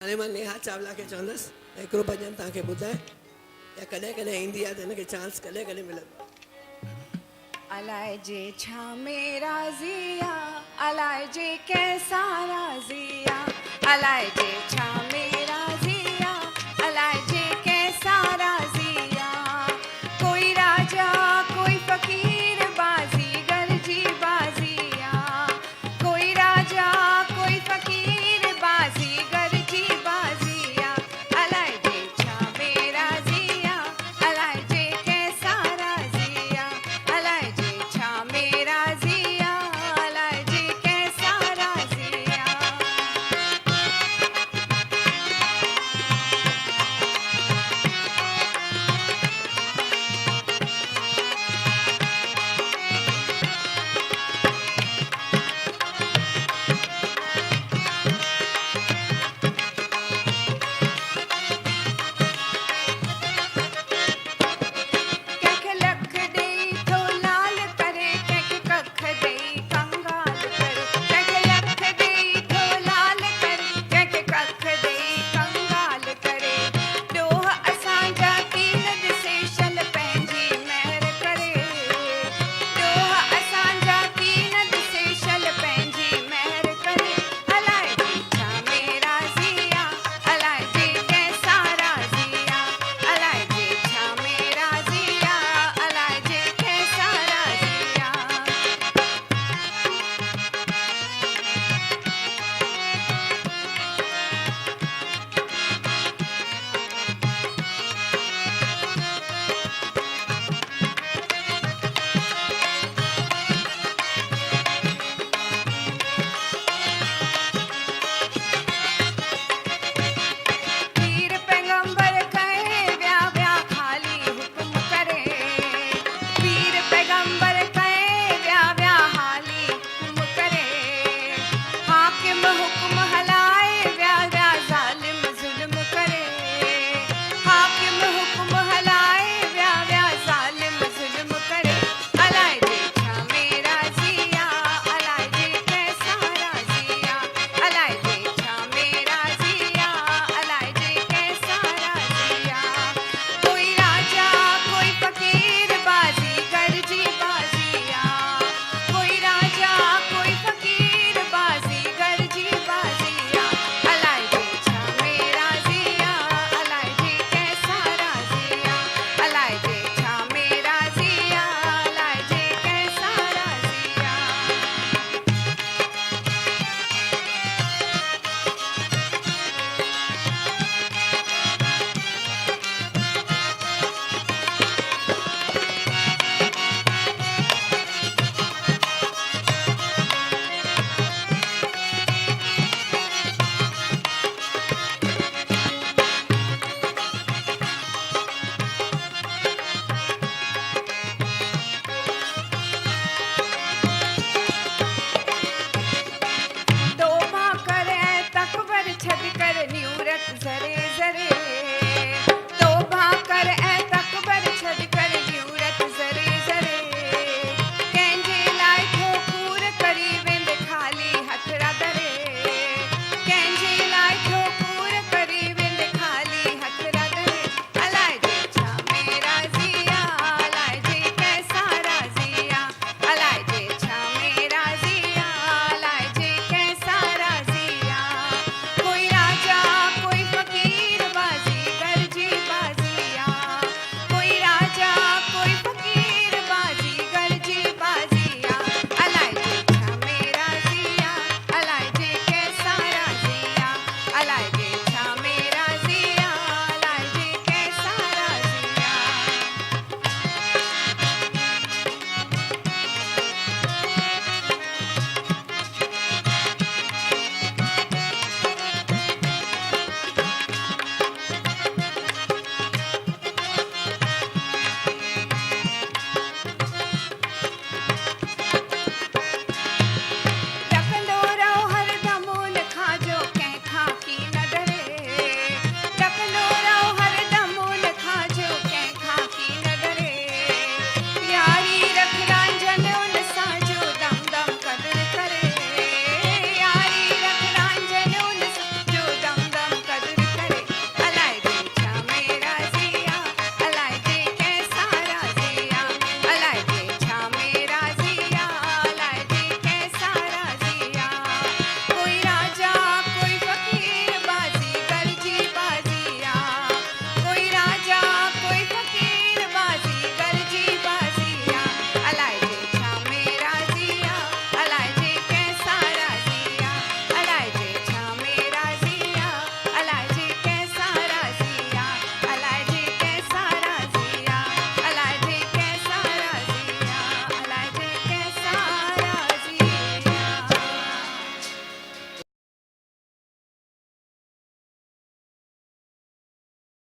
हाणे मां नेहा चावला खे चवंदसि हिकिड़ो भॼन तव्हांखे ॿुधाए या कॾहिं कॾहिं ईंदी आहे त हिनखे चांस कॾहिं कॾहिं मिलंदो अलाए जे छा मेरा ज़िया अलाए जे कैसा राज़िया अलाए जे छा मेरा ज़िया अलाए जे कैसा राज़िया कोई राजा कोई फ़कीर बाज़ीगर जी बाज़िया कोई राजा कोई फ़कीर बाज़ीगर जी बाज़िया अलाए जे छा मेरा ज़िया अलाए जे कैसा राज़िया अलाए जे छा मेरा ज़िया अलाए जे कैसा राज़िया कंहिंखे लख ॾेई थो लाल करे कंहिंखे कख ॾेई कंगाल करे कंहिंखे लख ॾेई थो लाल करे कंहिंखे कख ॾेई कंगाल करे ॾोह असांजा कीन ॾिसे शल पंहिंजी महिर करे ॾोह असांजा कीन ॾिसे शल पंहिंजी महिर करे अलाए जे छा मेरा ज़िया अलाए जे कैसा राज़िया अलाए जे छा मेरा ज़िया अलाए जे कैसा राज़िया पीर पैगंबर कहे व्या व्या खाली हुक्म करे पीर पैगंबर कहे व्या व्या हाली हुक्म करे हाकिम हुक्म हलाए व्या व्या ज़ालिम ज़ुल्म करे हाकिम हुक्म हलाए व्या व्या ज़ालिम ज़ुल्म करे अलाए जे छा मेरा ज़िया अलाए जे कैसा राज़िया अलाए जे छा मेरा ज़िया अलाए जे कैसा राज़िया कोई राजा कोई फ़कीर बाज़ीगर जी बाज़िया कोई राजा कोई फ़कीर बाज़ीगर जी बाज़िया अलाए जे छा मेरा ज़िया अलाए जे कैसा राज़िया अलाए जे छा मेरा ज़िया अलाए जे कैसा राज़िया तोबा करे तकबर छॾ कर न्यूरत ज़रे